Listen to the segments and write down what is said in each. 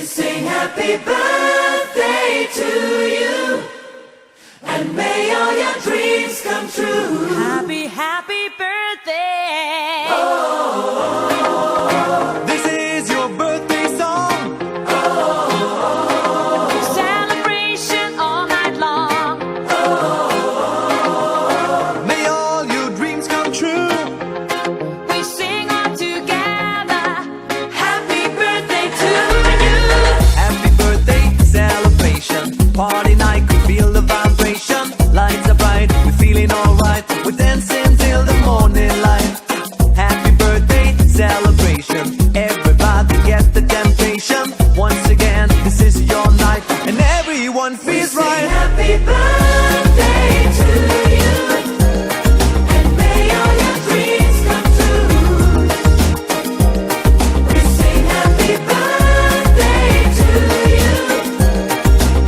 sing happy birthday to you, and may all your dreams come true. Happy, happy birthday. This is your birthday song. Celebration all night long. May all your dreams come true. We sing all together. Happy birthday to you. Happy birthday celebration. Party night, could feel the vibration. Lights are bright, we're feeling alright. We're dancing till the morning light. Happy birthday celebration. Everybody get the temptation. Once again, this is your night, and everyone feels Sing right. happy birthday to you, and may all your dreams come true. We sing happy birthday to you,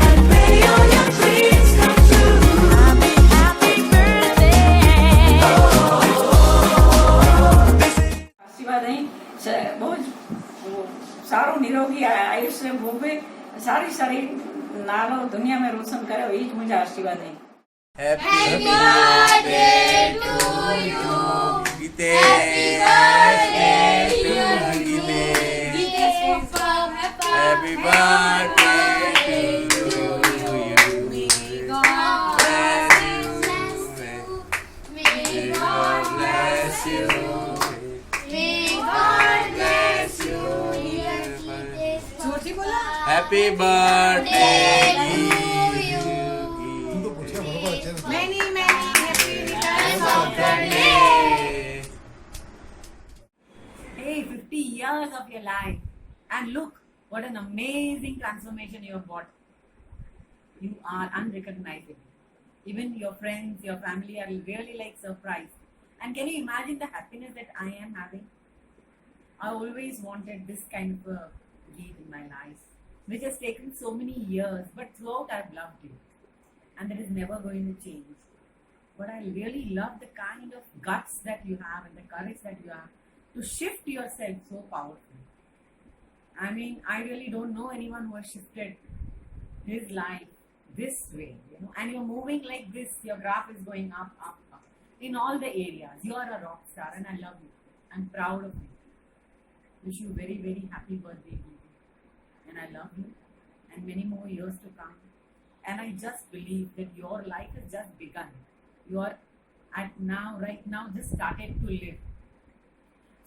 and may all your dreams come true. Happy, happy birthday. આશીર્વાદ અહીં બહુ જ સારું નિરોગી આયુષ્ય ભોગવે સારી સારી નાલો દુનિયા में રોશન કરે એ જ મુझे આશીર્વાદ અહીં Happy birthday to you. Gite. birthday to you. Gite. Happy birthday to you. God May God bless you. May God bless you. Happy birthday to you. Many happy returns of the day. Hey, 50 years of your life, and look what an amazing transformation you have got. You are unrecognizable. Even your friends, your family are really like surprised. And can you imagine the happiness that I am having? I always wanted this kind of a lead in my life, which has taken so many years, but throughout I've loved you. And that is never going to change. But I really love the kind of guts that you have and the courage that you have to shift yourself so powerfully. I mean, I really don't know anyone who has shifted his life this way, and you're moving like this, your graph is going up, up, up in all the areas. You are a rock star, and I love you. I'm proud of you. Wish you very, very happy birthday, baby. And I love you, and many more years to come. And I just believe that your life has just begun. You are right now, just started to live.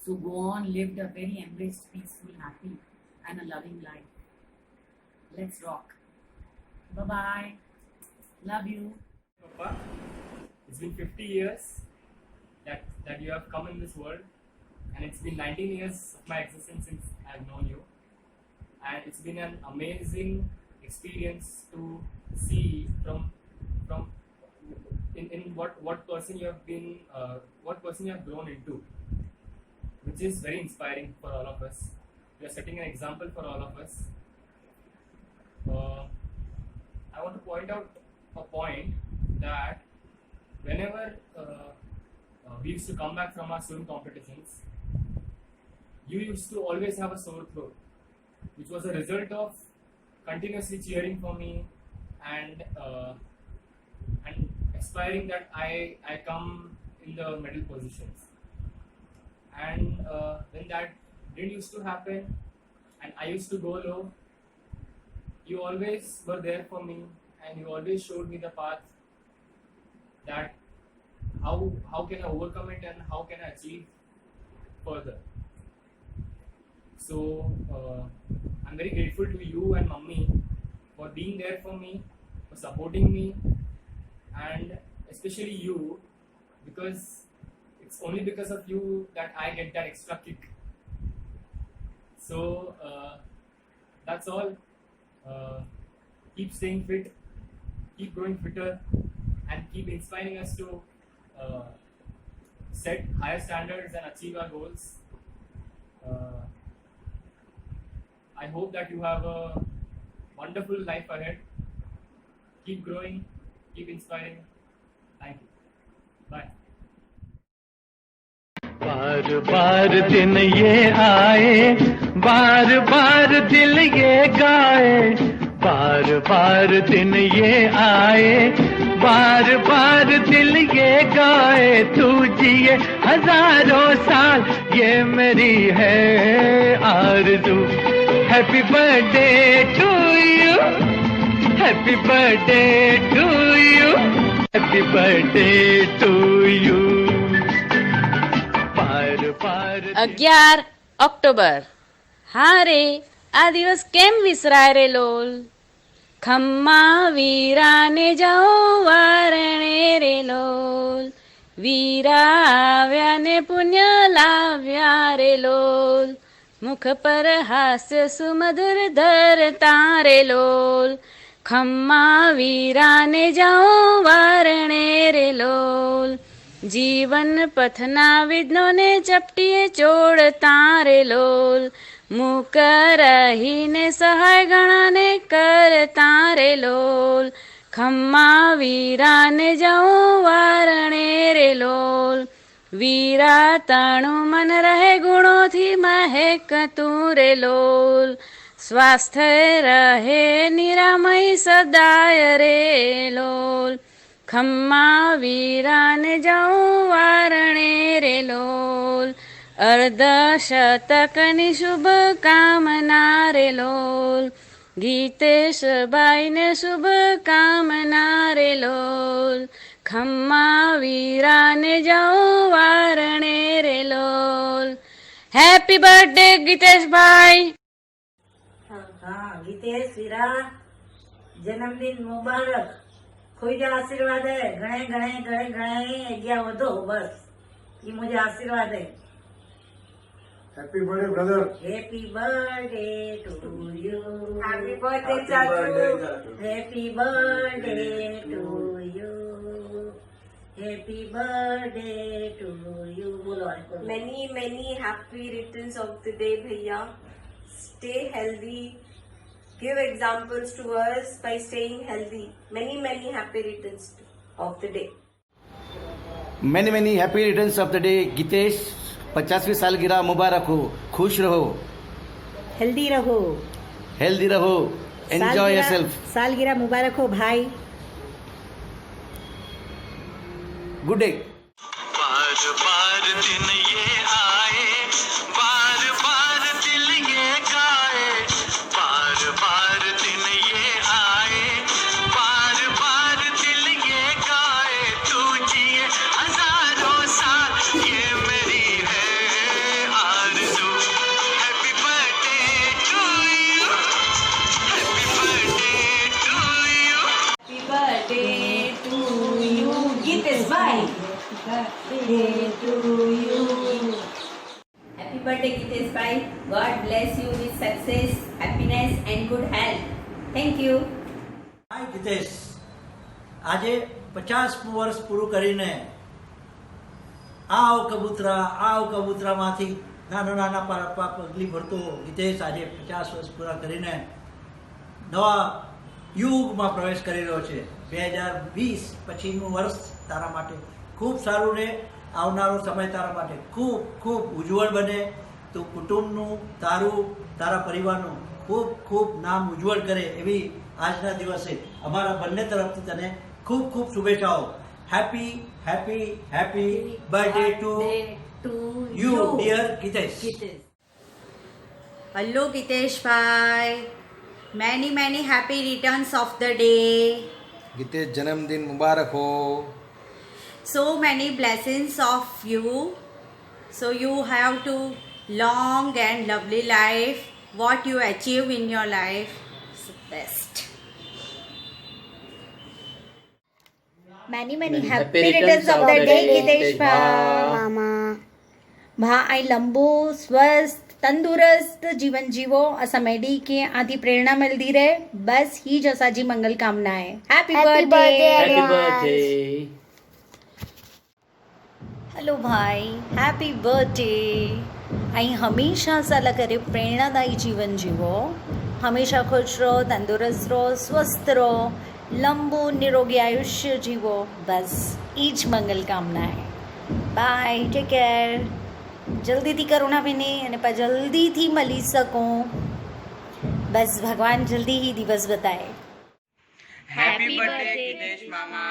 So go on, live a very embraced, peaceful, happy, and a loving life. Let's rock. Bye-bye. Love you. Papa, it's been 50 years that you have come in this world, and it's been 19 years of my existence since I've known you, and it's been an amazing experience to see from in what person you have been, what person you have grown into, which is very inspiring for all of us. You are setting an example for all of us. I want to point out a point that whenever we used to come back from our swimming competitions, you used to always have a sore throat, which was a result of continuously cheering for me and aspiring that I come in the medal positions. And when that didn't used to happen and I used to go low, you always were there for me, and you always showed me the path that how can I overcome it and how can I achieve further. So I'm very grateful to you and Mummy for being there for me, for supporting me, and especially you, because it's only because of you that I get that extra kick. So that's all. Keep staying fit, keep growing fitter, and keep inspiring us to set higher standards and achieve our goals. I hope that you have a wonderful life ahead. Keep growing, keep inspiring. Thank you. Bye. बार बार दिन ये आए, बार बार दिल ये गाए, बार बार दिन ये आए, बार बार दिल ये गाए, तू जिए हजारों साल, ये मेरी है आरज़ू। Happy birthday to you, happy birthday to you, happy birthday to you. बार बार 11 ઓક્ટોબર. હા રે, આ દિવસ કેમ વિસરાય રે લોલ. ખમ્મા વીરાને જાઉં વારણે રે લોલ, વીરા આવ્યા ને પુણ્ય લાવ્યા રે લોલ, મુખ પર હાસ્ય સુમધુર ધરતા રે લોલ. ખમ્મા વીરાને જાઉં વારણે રે લોલ, જીવન પથના વિઘ્નોને ચપટીએ ચોડતા રે લોલ, મૂક રહીને સહાય ગણાને કરતા રે લોલ. ખમ્મા વીરાને જાઉં વારણે રે લોલ, વીરા તાણું મન રહે ગુણોથી મહેકતું રે લોલ, સ્વાસ્થ્ય રહે નિરામય સદાય રે લોલ. ખમ્મા વીરાને જાઉં વારણે રે લોલ, અર્ધશતકની શુભ કામના રે લોલ, ગીતેશભાઈને શુભ કામના રે લોલ. ખમ્મા વીરાને જાઉં વારણે રે લોલ. હેપી બર્થડે ગીતેશભાઈ. हाँ गीतेश वीरा जन्मदिन मुबारक, खुद आशीर्वाद है, घणे घणे घणे घणे अॻियां वधो बस, ये मुझे आशीर्वाद है. Happy birthday brother, happy birthday to you, happy birthday चाचू, happy birthday to you, happy birthday to you. बोलो many many happy returns of the day भैया. Stay healthy, give examples to us by staying healthy. Many many happy returns of the day. Many happy returns of the day Gitesh. 50वीं सालगिरह मुबारक हो, खुश रहो, healthy रहो, healthy रहो, enjoy yourself. सालगिरह मुबारक हो भाई. Good day. बार बार दिन ये आए, बार बार दिल ये गाए, बार बार दिन ये आए, बार बार दिल ये गाए, तू जिए हजारों साल, ये मेरी है आरज़ू. Happy birthday to you, happy birthday to you. Happy birthday to you, Gitesh Happy birthday Gitesh bhai. God bless you with success, happiness and good health. Thank you. હાય ગીતેશ, આજે 50 વર્ષ પૂરું કરીને આવ કબૂતરામાંથી નાના પગલી ભરતો ગીતેશ આજે 50 વર્ષ પૂરા કરીને નવા યુગમાં પ્રવેશ કરી રહ્યો છે. 2020 પછીનું વર્ષ તારા માટે ખૂબ સારું રહે, આવનારો સમય તારા માટે ખૂબ ખૂબ ઉજ્જવળ બને, તું કુટુંબનું, તારું, તારા પરિવારનું ખૂબ ખૂબ નામ ઉજ્જવળ કરે એવી આજના દિવસે અમારા બંને તરફથી તને ખૂબ ખૂબ શુભેચ્છાઓ. Happy happy happy birthday to you dear Gitesh. Hello Gitesh bhai, many happy returns of the day. Gitesh जन्मदिन मुबारक हो. So many blessings of you. So you have to long and lovely life. What you achieve in your life is the best. Many happy returns of the day Gitesh मामा. भाई लंबो स्वस्थ तंदुरुस्त जीवन जीवो, असा मेडी के आदि प्रेरणा मिलती रहे, बस ही जो असाजी मंगल कामना है. Happy birthday. हेलो भाई, हैप्पी बर्थडे. અહીં હંમેશા સલાહ કરે પ્રેરણાદાયી જીવન જીવો, હંમેશા ખુશ રહો, તંદુરસ્ત રહો, સ્વસ્થ રહો, લંબુ નિરોગી આયુષ્ય જીવો, બસ એ જ મંગલ કામના હે. Bye, take care. જલ્દીથી કરુણા વિને અને જલ્દીથી મળી શકો. बस भगवान जल्दी ही दिवस बताए. હેપી બર્થડે ગિતેશ મામા.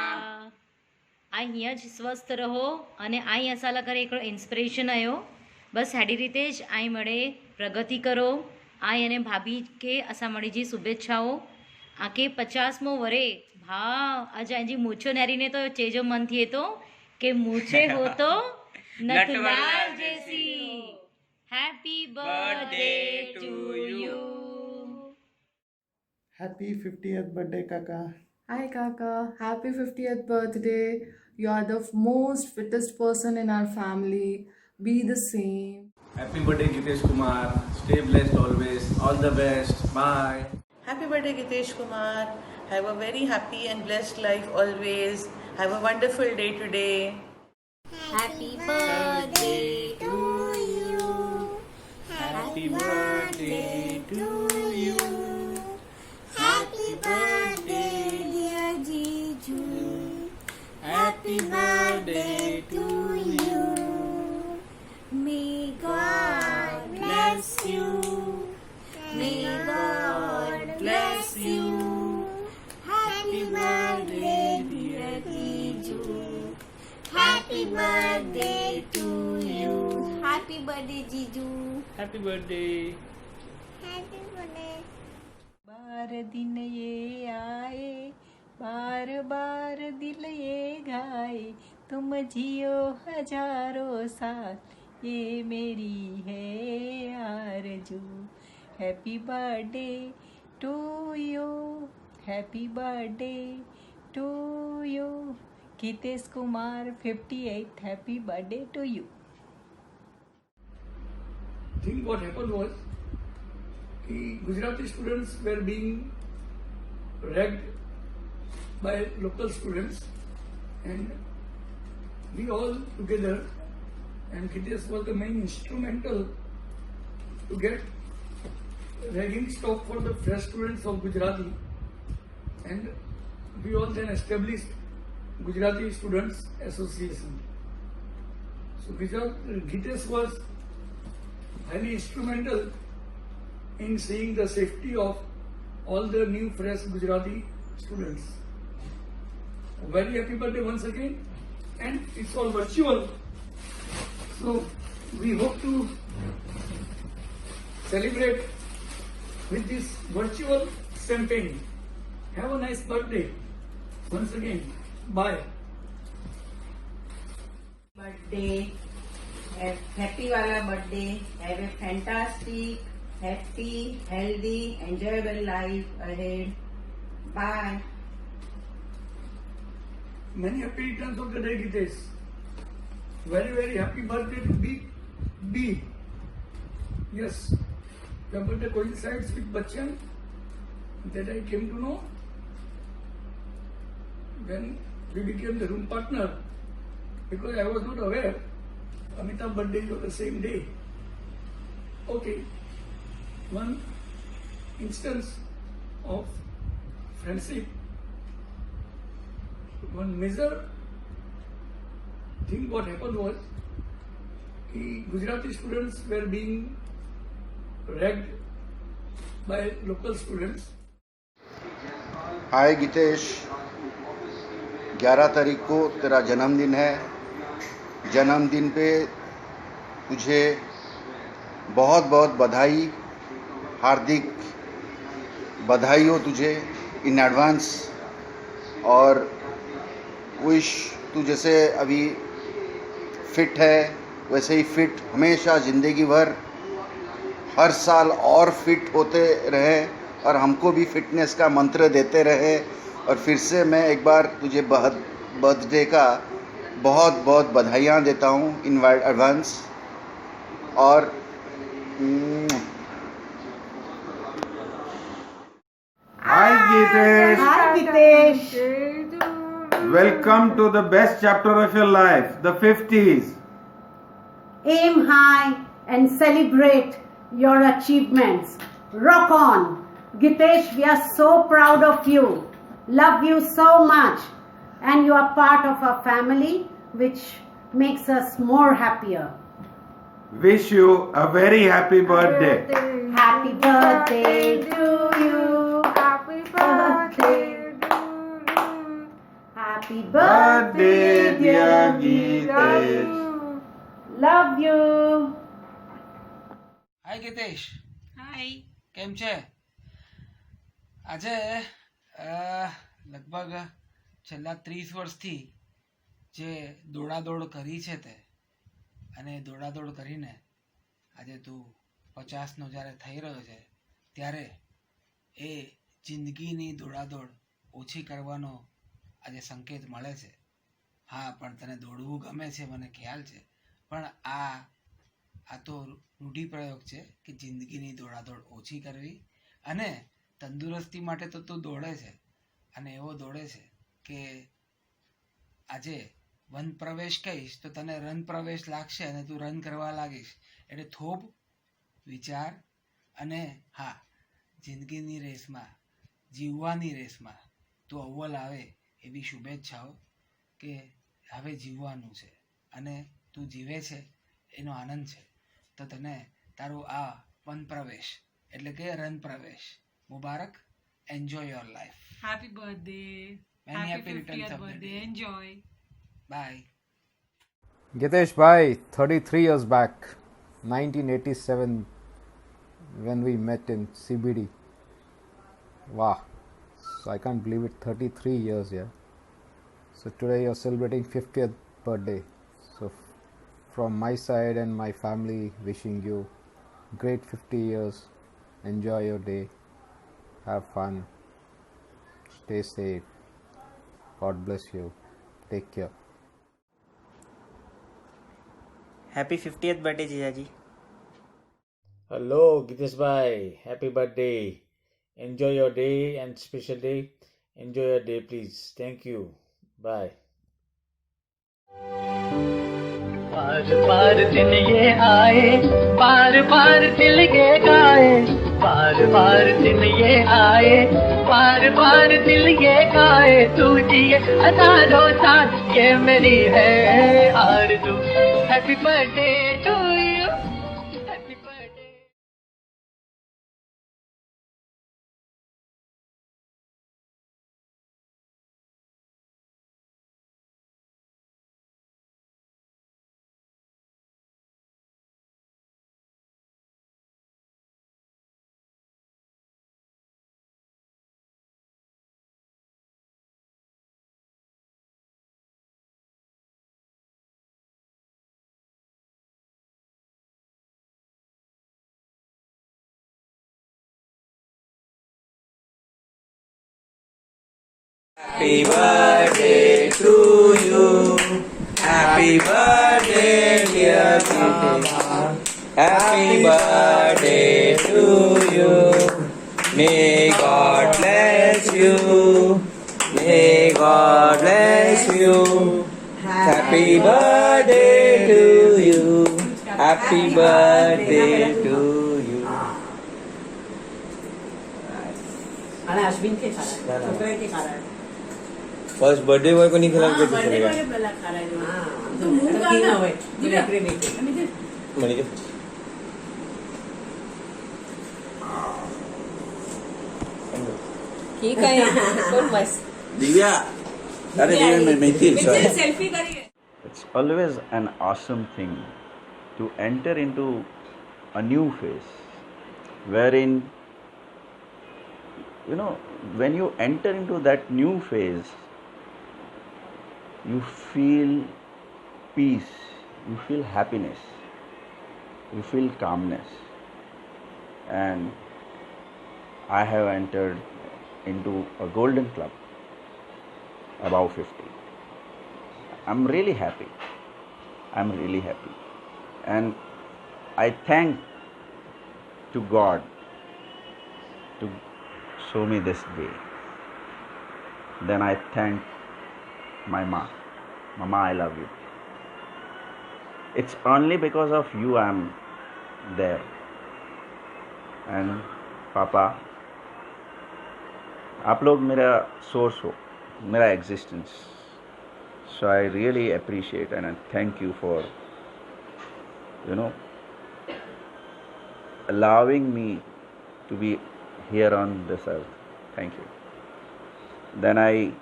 આ અહીંયા જ સ્વસ્થ રહો અને આ અસાલા કરે એક ઇન્સ્પિરેશન આવ્યો બસ સારી રીતે જ આ મળે પ્રગતિ કરો આ અને ભાભી કે અસા મળી જી શુભેચ્છાઓ આ કે 50મો વરે ભા આજે આજી મૂછો નારીને તો ચેજો મન થયે તો કે મૂછે હો તો નટવરલાલ જેસી. Happy birthday to you. Happy 50th birthday, Kaka. Hi Kaka, happy 50th birthday. You are the most fittest person in our family. Be the same. Happy birthday Gitesh Kumar. Stay blessed always. All the best. Bye. Happy birthday Gitesh Kumar. Have a very happy and blessed life always. Have a wonderful day today. Happy birthday to you. Happy birthday to you. Happy birthday, dear Jiju. Happy birthday to you. May God bless you. May God bless you. Happy birthday, dear Jiju. Happy birthday to you. Happy birthday, Jiju. Happy birthday. Happy birthday. बार दिन ये आए बार बार दिल ये गाए तुम जियो हजारों साल ये मेरी है आरज़ू. Happy birthday to you. Happy birthday to you. Gitesh Kumar 58. Happy birthday to you. I think what happened was Gujarati students were being ragged by local students, and we all together, and Gitesh was the main instrumental to get ragging stop for the fresh students of Gujarati, and we all then established Gujarati Students Association. So Gitesh was highly instrumental in seeing the safety of all the new fresh Gujarati students. Very happy birthday once again, and it's all virtual. So we hope to celebrate with this virtual champagne. Have a nice birthday once again. Bye. Birthday. Happy wala birthday. Have a fantastic, happy, healthy, enjoyable life ahead. Bye. Many happy returns of the day, Gitesh. Very, very happy birthday to B. Yes, your birthday coincides with Bachchan. That I came to know when we became the room partner, because I was not aware Amitabh birthday is on the same day. Okay, one instance of friendship. One major thing what happened was Gujarati students were being ragged by local students. हाय गितेश, 11 तारीख को तेरा जन्मदिन है. जन्मदिन पे तुझे बहुत बहुत बधाई, हार्दिक बधाई हो तुझे इन एडवांस. और विश तू जैसे अभी फिट है वैसे ही फिट हमेशा ज़िंदगी भर हर साल और फिट होते रहे और हमको भी फिटनेस का मंत्र देते रहे. और फिर से मैं एक बार तुझे बर्थडे का बहुत बहुत बधाइयाँ देता हूँ इन एडवांस. और Hi Gitesh. Hi Gitesh. Welcome to the best chapter of your life, the 50s. Aim high and celebrate your achievements. Rock on. Gitesh, we are so proud of you. Love you so much. And you are part of our family, which makes us more happier. wish you a very happy birthday. Happy birthday to you. Happy birthday to you. Happy Birthday, dear Geetesh. Love you. હાય ગીતેશ. હાય. કેમ છે? આજે લગભગ છેલ્લા 30 વર્ષથી જે દોડાદોડ કરી છે તે અને દોડાદોડ કરીને આજે તું 50નો જ્યારે થઈ રહ્યો છે ત્યારે એ જિંદગીની દોડાદોડ ઓછી કરવાનો આજે સંકેત મળે છે. હા, પણ તને દોડવું ગમે છે, મને ખ્યાલ છે, પણ આ તો રૂઢિપ્રયોગ છે કે જિંદગીની દોડાદોડ ઓછી કરવી અને તંદુરસ્તી માટે તો તું દોડે છે અને એવો દોડે છે કે આજે વન પ્રવેશ કહીશ તો તને રન પ્રવેશ લાગશે અને તું રન કરવા લાગીશ. એટલે થોભ, વિચાર અને હા, જિંદગીની રેસમાં, જીવવાની રેસમાં તું અવ્વલ આવે એવી શુભેચ્છાઓ કે હવે જીવવાનું છે અને તું જીવે છે એનો આનંદ છે. તો તને તારું આ વન પ્રવેશ એટલે કે રન પ્રવેશ મુબારક. Enjoy your life. Happy birthday. Many happy returns 50th of the birthday. day. Enjoy. Bye. Gitesh bhai, 33 years back, 1987, when we met in CBD. Wow. So I can't believe it, 33 years, yeah. So today you're celebrating 50th birthday. So from my side and my family, wishing you great 50 years. Enjoy your day. Have fun. Stay safe. God bless you. Take care. Happy 50th birthday, Jijaji. Hello, Gitesh bhai. Happy birthday. Enjoy your day and special day. Enjoy your day, please. Thank you. Bye. बार बार दिन ये आए, बार बार दिल ये गाए, बार बार दिन ये आए, बार बार दिल ये गाए, तू जिए हजारों साल, ये मेरी है आरज़ू. Happy birthday to you. Happy birthday. Happy birthday to you. Happy birthday, dear Mama. Happy birthday to you. May God bless you. May God bless you. Happy birthday to you. Happy birthday to you. અને અશ્વિન के खा रहा है, छोकरे के खा रहा है. First birthday boy को नहीं खिलाना कैसे बर्थडे चलेगा? बॉय पहला खा रहा है. हां, तो मुंह का ना होए. लेकरे नहीं. मनी के ठीक आहे. कोण बस दिव्या अरे दिव्या मैं मेथी sorry. सेल्फी करिए. It's always an awesome thing to enter into a new phase wherein, you know, when you enter into that new phase, you feel peace, you feel happiness, you feel calmness. And I have entered into a golden club above 50. I'm really happy. I'm really happy. And I thank to God to show me this day. Then I thank my mom. Mama, I love you. It's only because of you I'm there. And Papa, आप लोग मेरा source हो, मेरा existence. So I really appreciate and I thank you for, you know, allowing me to be here on this earth. Thank you. Then I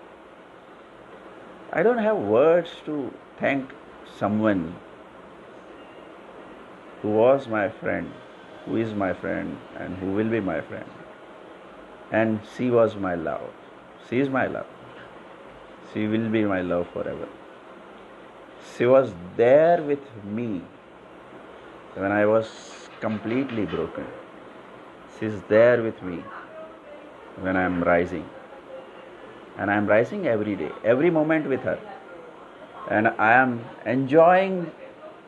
don't have words to thank someone who was my friend, who is my friend, and who will be my friend. And she was my love. She is my love. She will be my love forever. She was there with me when I was completely broken. She is there with me when I am rising. And I am rising every day, every moment with her. And I am enjoying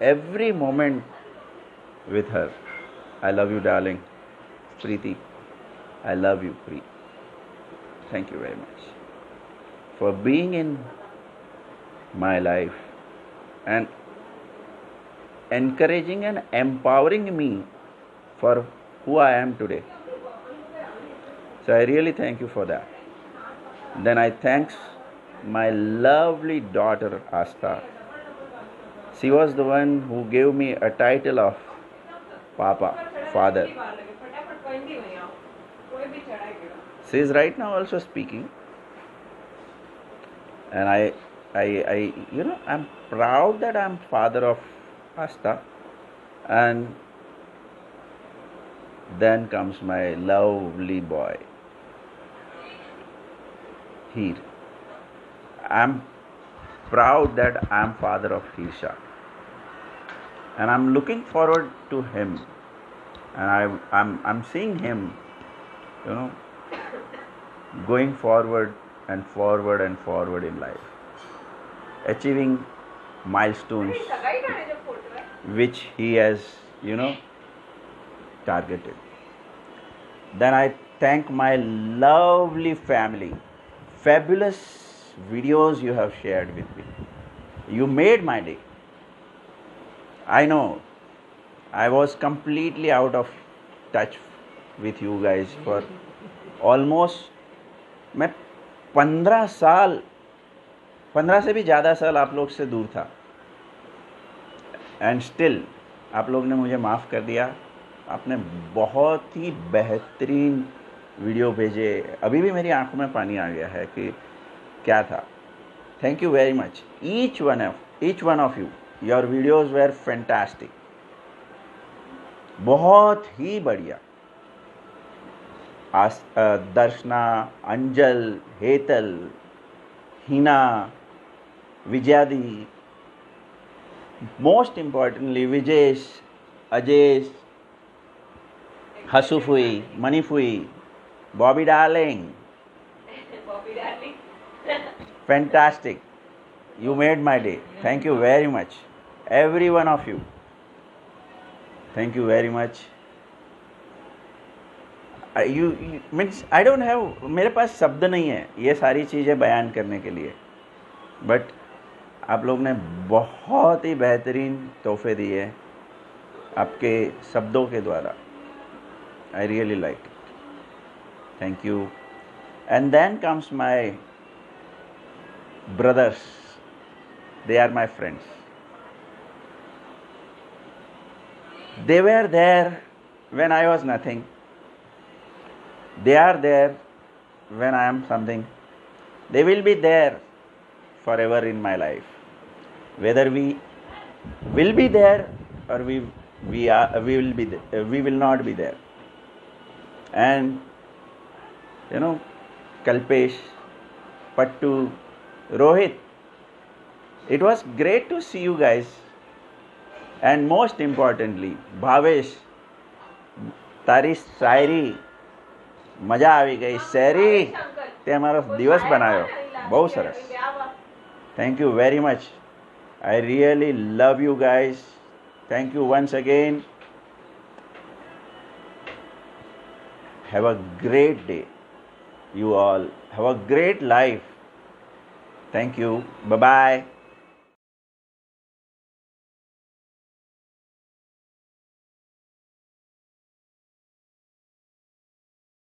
every moment with her. I love you, darling. Preeti. I love you, Preeti. Thank you very much for being in my life and encouraging and empowering me for who I am today. So I really thank you for that. Then I thank my lovely daughter Asta. She was the one who gave me a title of Papa, Father. She is right now also speaking. And I'm proud that I'm father of Asta. And then comes my lovely boy, Heer. I'm proud that I'm father of Hirsha. And I'm looking forward to him. And I'm seeing him, going forward and forward and forward in life, achieving milestones which he has, targeted. Then I thank my lovely family. Fabulous videos you have shared with me. You made my day. I know I was completely out of touch with you guys for almost मैं 15 से भी ज़्यादा साल आप लोग से दूर था. एंड स्टिल आप लोग ने मुझे माफ़ कर दिया. आपने बहुत ही बेहतरीन वीडियो भेजे. अभी भी मेरी आंखों में पानी आ गया है कि क्या था. Thank you very much each one of you. Your videos were fantastic. बहुत ही बढ़िया. दर्शना, अंजल, हेतल, हिना, विजयादी, most importantly विजेश, अजेश, हसुफुई, मणिफुई, Bobby darling. Fantastic. You made my day. Thank you very much. Every one of you. Thank you very much. You means I don't have, मेरे पास शब्द नहीं है ये सारी चीज़ें बयान करने के लिए. बट आप लोग ने बहुत ही बेहतरीन तोहफे दिए आपके शब्दों के द्वारा. I really like it. Thank you. And then comes my brothers. They are my friends. They were there when I was nothing. They are there when I am something. They will be there forever in my life. Whether we will be there or we will not be there. And Kalpesh, Pattu, Rohit, it was great to see you guys. And most importantly, Bhavesh, તારી શાયરી મજા આવી ગઈ. શેરી તે અમારો દિવસ બનાવ્યો. બહુ સરસ. Thank you very much. I really love you guys. Thank you once again. Have a great day. You all have a great life. Thank you. Bye-bye.